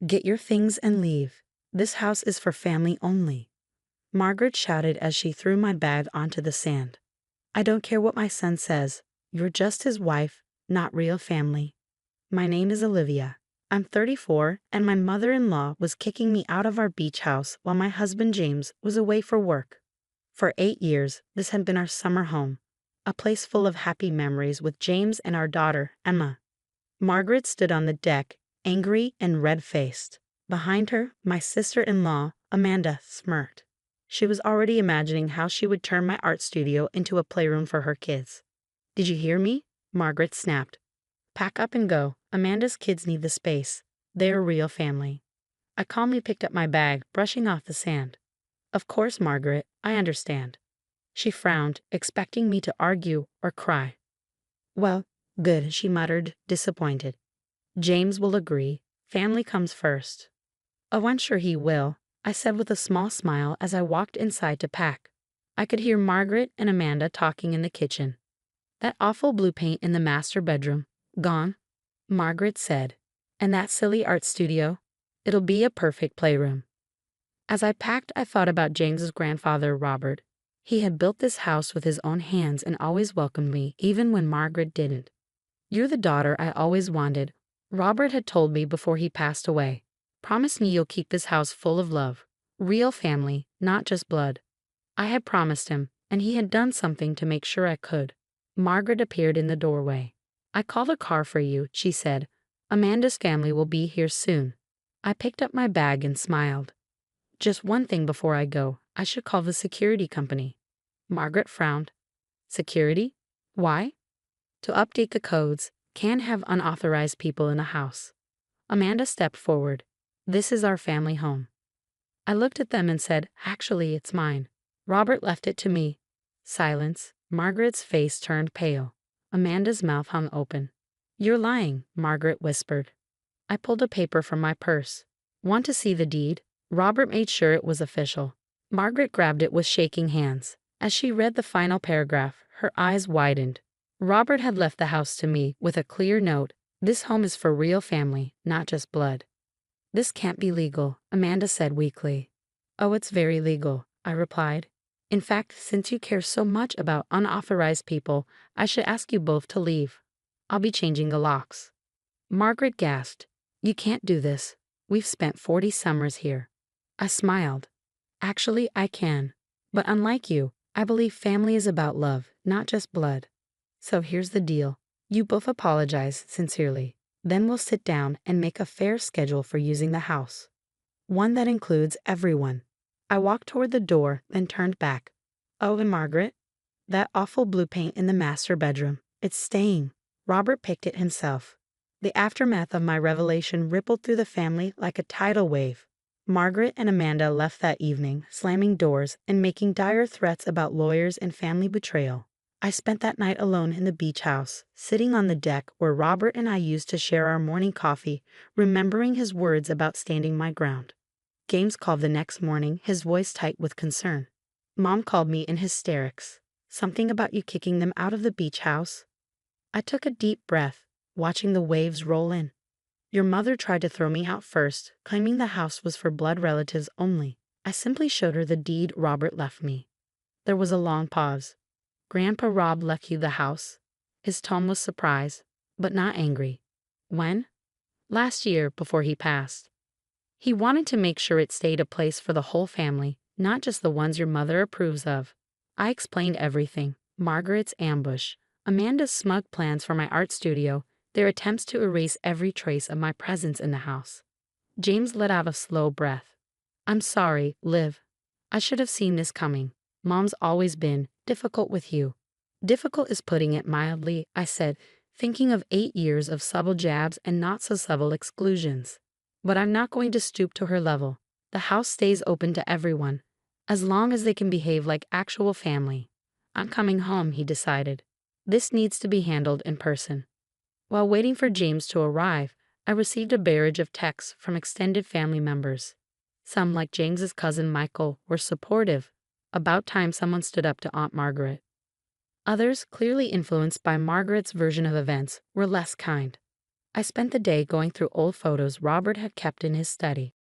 Get your things and leave. This house is for family only. Margaret shouted as she threw my bag onto the sand. I don't care what my son says. You're just his wife, not real family. My name is Olivia. I'm 34, and my mother-in-law was kicking me out of our beach house while my husband James was away for work. For 8 years, this had been our summer home, a place full of happy memories with James and our daughter, Emma. Margaret stood on the deck, angry and red-faced. Behind her, my sister-in-law, Amanda, smirked. She was already imagining how she would turn my art studio into a playroom for her kids. Did you hear me? Margaret snapped. Pack up and go. Amanda's kids need the space. They're a real family. I calmly picked up my bag, brushing off the sand. Of course, Margaret, I understand. She frowned, expecting me to argue or cry. Well, good, she muttered, disappointed. James will agree. Family comes first. Oh, I'm sure he will, I said with a small smile as I walked inside to pack. I could hear Margaret and Amanda talking in the kitchen. That awful blue paint in the master bedroom. Gone? Margaret said. And that silly art studio? It'll be a perfect playroom. As I packed, I thought about James's grandfather, Robert. He had built this house with his own hands and always welcomed me, even when Margaret didn't. You're the daughter I always wanted, Robert had told me before he passed away. Promise me you'll keep this house full of love. Real family, not just blood. I had promised him, and he had done something to make sure I could. Margaret appeared in the doorway. I called a car for you, she said. Amanda's family will be here soon. I picked up my bag and smiled. Just one thing before I go. I should call the security company. Margaret frowned. Security? Why? To update the codes. Can't have unauthorized people in a house. Amanda stepped forward. This is our family home. I looked at them and said, actually, it's mine. Robert left it to me. Silence. Margaret's face turned pale. Amanda's mouth hung open. You're lying, Margaret whispered. I pulled a paper from my purse. Want to see the deed? Robert made sure it was official. Margaret grabbed it with shaking hands. As she read the final paragraph, her eyes widened. Robert had left the house to me with a clear note. This home is for real family, not just blood. This can't be legal, Amanda said weakly. Oh, it's very legal, I replied. In fact, since you care so much about unauthorized people, I should ask you both to leave. I'll be changing the locks. Margaret gasped. You can't do this. We've spent 40 summers here. I smiled. Actually, I can. But unlike you, I believe family is about love, not just blood. So here's the deal. You both apologize sincerely. Then we'll sit down and make a fair schedule for using the house. One that includes everyone. I walked toward the door, then turned back. Oh, and Margaret? That awful blue paint in the master bedroom. It's staying. Robert picked it himself. The aftermath of my revelation rippled through the family like a tidal wave. Margaret and Amanda left that evening, slamming doors and making dire threats about lawyers and family betrayal. I spent that night alone in the beach house, sitting on the deck where Robert and I used to share our morning coffee, remembering his words about standing my ground. James called the next morning, his voice tight with concern. Mom called me in hysterics. Something about you kicking them out of the beach house? I took a deep breath, watching the waves roll in. Your mother tried to throw me out first, claiming the house was for blood relatives only. I simply showed her the deed Robert left me. There was a long pause. Grandpa Rob left you the house. His tone was surprise, but not angry. When? Last year, before he passed. He wanted to make sure it stayed a place for the whole family, not just the ones your mother approves of. I explained everything. Margaret's ambush, Amanda's smug plans for my art studio, their attempts to erase every trace of my presence in the house. James let out a slow breath. I'm sorry, Liv. I should have seen this coming. Mom's always been difficult with you. Difficult is putting it mildly, I said, thinking of 8 years of subtle jabs and not-so-subtle exclusions. But I'm not going to stoop to her level. The house stays open to everyone, as long as they can behave like actual family. I'm coming home, he decided. This needs to be handled in person. While waiting for James to arrive, I received a barrage of texts from extended family members. Some, like James's cousin Michael, were supportive. About time someone stood up to Aunt Margaret. Others, clearly influenced by Margaret's version of events, were less kind. I spent the day going through old photos Robert had kept in his study.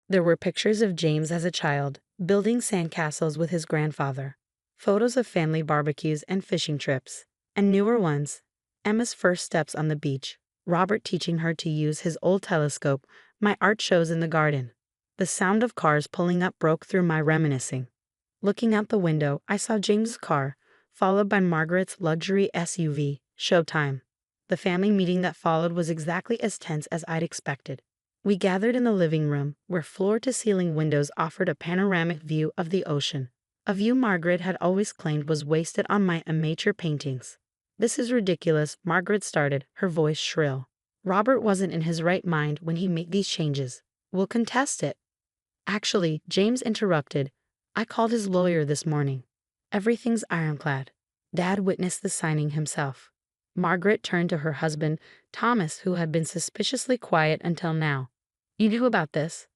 There were pictures of James as a child, building sandcastles with his grandfather, photos of family barbecues and fishing trips, and newer ones, Emma's first steps on the beach, Robert teaching her to use his old telescope, my art shows in the garden. The sound of cars pulling up broke through my reminiscing. Looking out the window, I saw James's car, followed by Margaret's luxury SUV, Showtime. The family meeting that followed was exactly as tense as I'd expected. We gathered in the living room, where floor-to-ceiling windows offered a panoramic view of the ocean, a view Margaret had always claimed was wasted on my amateur paintings. "This is ridiculous," Margaret started, her voice shrill. "Robert wasn't in his right mind when he made these changes. We'll contest it." "Actually," James interrupted, "I called his lawyer this morning. Everything's ironclad. Dad witnessed the signing himself." Margaret turned to her husband, Thomas, who had been suspiciously quiet until now. "You knew about this?"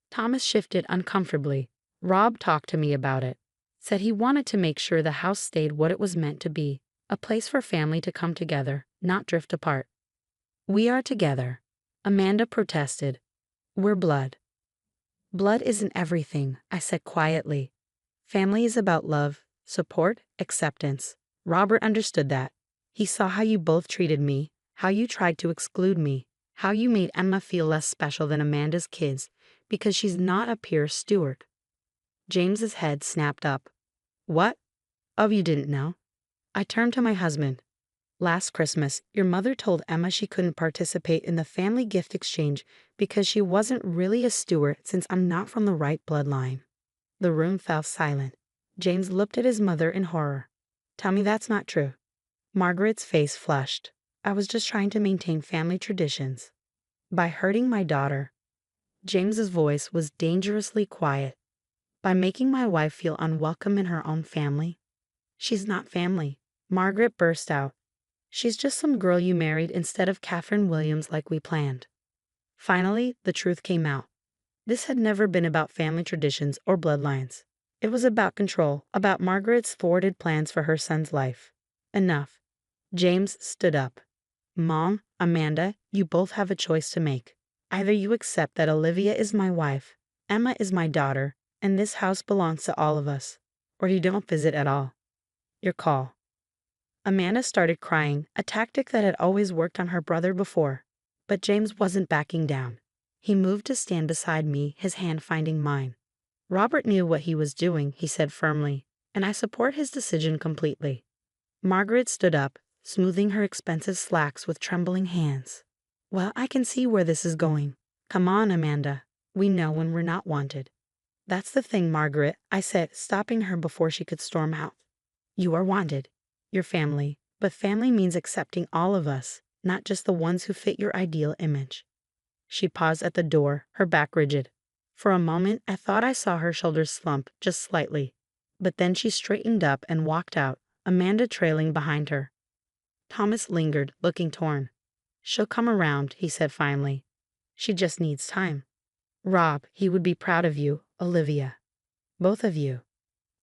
Thomas shifted uncomfortably. "Rob talked to me about it. Said he wanted to make sure the house stayed what it was meant to be, a place for family to come together, not drift apart." "We are together," Amanda protested. "We're blood." "Blood isn't everything," I said quietly. "Family is about love, support, acceptance." Robert understood that. He saw how you both treated me, how you tried to exclude me, how you made Emma feel less special than Amanda's kids because she's not a peer Stewart. James's head snapped up. "What? Oh, you didn't know?" I turned to my husband. "Last Christmas, your mother told Emma she couldn't participate in the family gift exchange because she wasn't really a Stewart since I'm not from the right bloodline." The room fell silent. James looked at his mother in horror. "Tell me that's not true." Margaret's face flushed. "I was just trying to maintain family traditions." "By hurting my daughter." James's voice was dangerously quiet. "By making my wife feel unwelcome in her own family." "She's not family," Margaret burst out. "She's just some girl you married instead of Catherine Williams like we planned." Finally, the truth came out. This had never been about family traditions or bloodlines. It was about control, about Margaret's thwarted plans for her son's life. "Enough." James stood up. "Mom, Amanda, you both have a choice to make. Either you accept that Olivia is my wife, Emma is my daughter, and this house belongs to all of us, or you don't visit at all. Your call." Amanda started crying, a tactic that had always worked on her brother before. But James wasn't backing down. He moved to stand beside me, his hand finding mine. "Robert knew what he was doing," he said firmly, "and I support his decision completely." Margaret stood up, smoothing her expensive slacks with trembling hands. "Well, I can see where this is going. Come on, Amanda. We know when we're not wanted." "That's the thing, Margaret," I said, stopping her before she could storm out. "You are wanted. Your family. But family means accepting all of us, not just the ones who fit your ideal image." She paused at the door, her back rigid. For a moment, I thought I saw her shoulders slump, just slightly. But then she straightened up and walked out, Amanda trailing behind her. Thomas lingered, looking torn. "She'll come around," he said finally. "She just needs time." "Rob, he would be proud of you, Olivia. Both of you."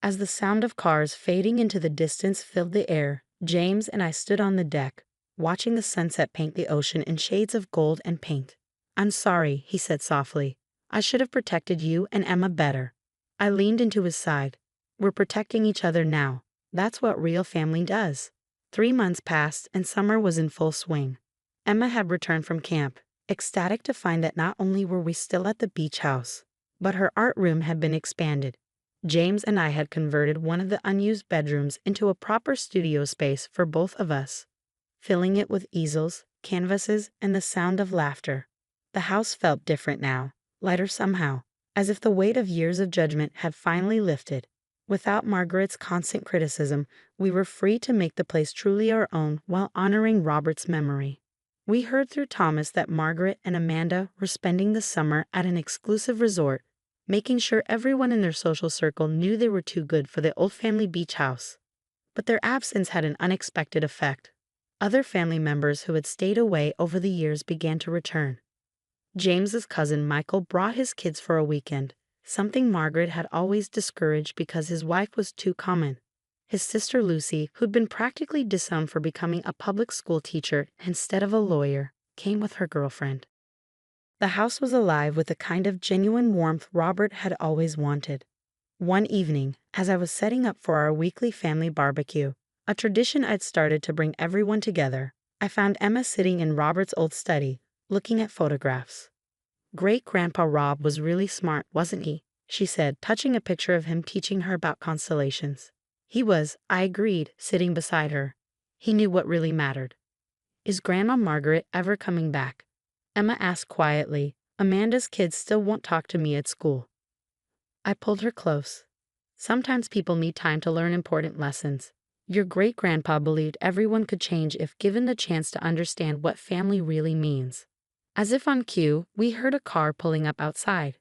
As the sound of cars fading into the distance filled the air, James and I stood on the deck, watching the sunset paint the ocean in shades of gold and pink. "I'm sorry," he said softly. "I should have protected you and Emma better." I leaned into his side. "We're protecting each other now. That's what real family does." 3 months passed, and summer was in full swing. Emma had returned from camp, ecstatic to find that not only were we still at the beach house, but her art room had been expanded. James and I had converted one of the unused bedrooms into a proper studio space for both of us, filling it with easels, canvases, and the sound of laughter. The house felt different now, lighter somehow, as if the weight of years of judgment had finally lifted. Without Margaret's constant criticism, we were free to make the place truly our own while honoring Robert's memory. We heard through Thomas that Margaret and Amanda were spending the summer at an exclusive resort, making sure everyone in their social circle knew they were too good for the old family beach house. But their absence had an unexpected effect. Other family members who had stayed away over the years began to return. James's cousin Michael brought his kids for a weekend, something Margaret had always discouraged because his wife was too common. His sister Lucy, who'd been practically disowned for becoming a public school teacher instead of a lawyer, came with her girlfriend. The house was alive with the kind of genuine warmth Robert had always wanted. One evening, as I was setting up for our weekly family barbecue, a tradition I'd started to bring everyone together, I found Emma sitting in Robert's old study, looking at photographs. "Great-Grandpa Rob was really smart, wasn't he?" she said, touching a picture of him teaching her about constellations. "He was," I agreed, sitting beside her. "He knew what really mattered." "Is Grandma Margaret ever coming back?" Emma asked quietly. "Amanda's kids still won't talk to me at school." I pulled her close. "Sometimes people need time to learn important lessons. Your great-grandpa believed everyone could change if given the chance to understand what family really means." As if on cue, we heard a car pulling up outside.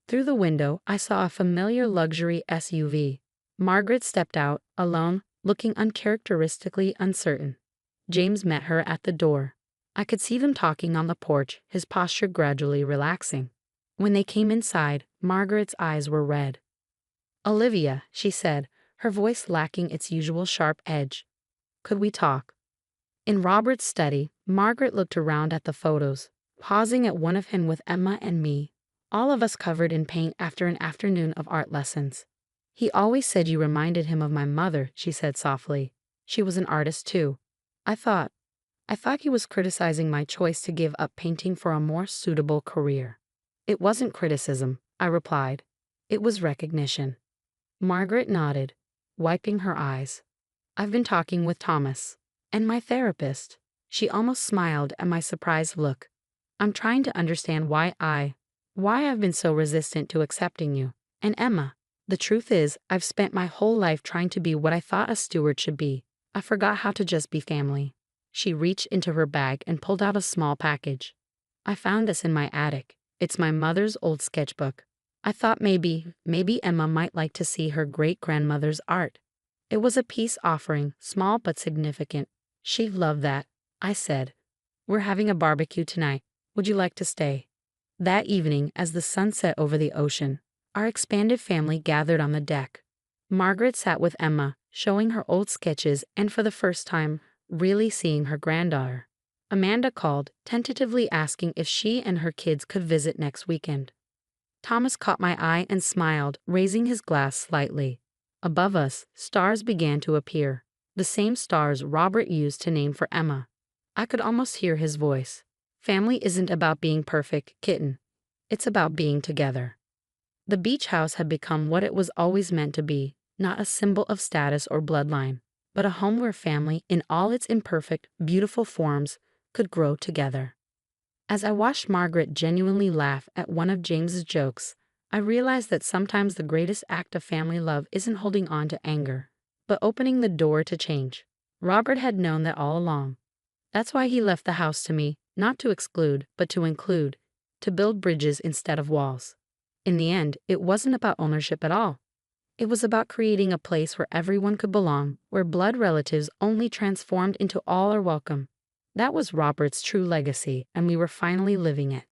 Through the window, I saw a familiar luxury SUV. Margaret stepped out, alone, looking uncharacteristically uncertain. James met her at the door. I could see them talking on the porch, his posture gradually relaxing. When they came inside, Margaret's eyes were red. "Olivia," she said, her voice lacking its usual sharp edge. "Could we talk?" In Robert's study, Margaret looked around at the photos, pausing at one of him with Emma and me, all of us covered in paint after an afternoon of art lessons. "He always said you reminded him of my mother," she said softly. "She was an artist too." I thought he was criticizing my choice to give up painting for a more suitable career. "It wasn't criticism," I replied. "It was recognition." Margaret nodded, wiping her eyes. "I've been talking with Thomas. And my therapist." She almost smiled at my surprised look. "I'm trying to understand why I've been so resistant to accepting you. And Emma, the truth is, I've spent my whole life trying to be what I thought a steward should be. I forgot how to just be family." She reached into her bag and pulled out a small package. "I found this in my attic. It's my mother's old sketchbook. I thought maybe Emma might like to see her great-grandmother's art." It was a peace offering, small but significant. "She'd love that," I said. "We're having a barbecue tonight. Would you like to stay?" That evening, as the sun set over the ocean, our expanded family gathered on the deck. Margaret sat with Emma, showing her old sketches and for the first time, really seeing her granddaughter. Amanda called, tentatively asking if she and her kids could visit next weekend. Thomas caught my eye and smiled, raising his glass slightly. Above us, stars began to appear, the same stars Robert used to name for Emma. I could almost hear his voice. "Family isn't about being perfect, kitten. It's about being together." The beach house had become what it was always meant to be, not a symbol of status or bloodline, but a home where family, in all its imperfect, beautiful forms, could grow together. As I watched Margaret genuinely laugh at one of James's jokes, I realized that sometimes the greatest act of family love isn't holding on to anger, but opening the door to change. Robert had known that all along. That's why he left the house to me, not to exclude, but to include, to build bridges instead of walls. In the end, it wasn't about ownership at all. It was about creating a place where everyone could belong, where blood relatives only transformed into all are welcome. That was Robert's true legacy, and we were finally living it.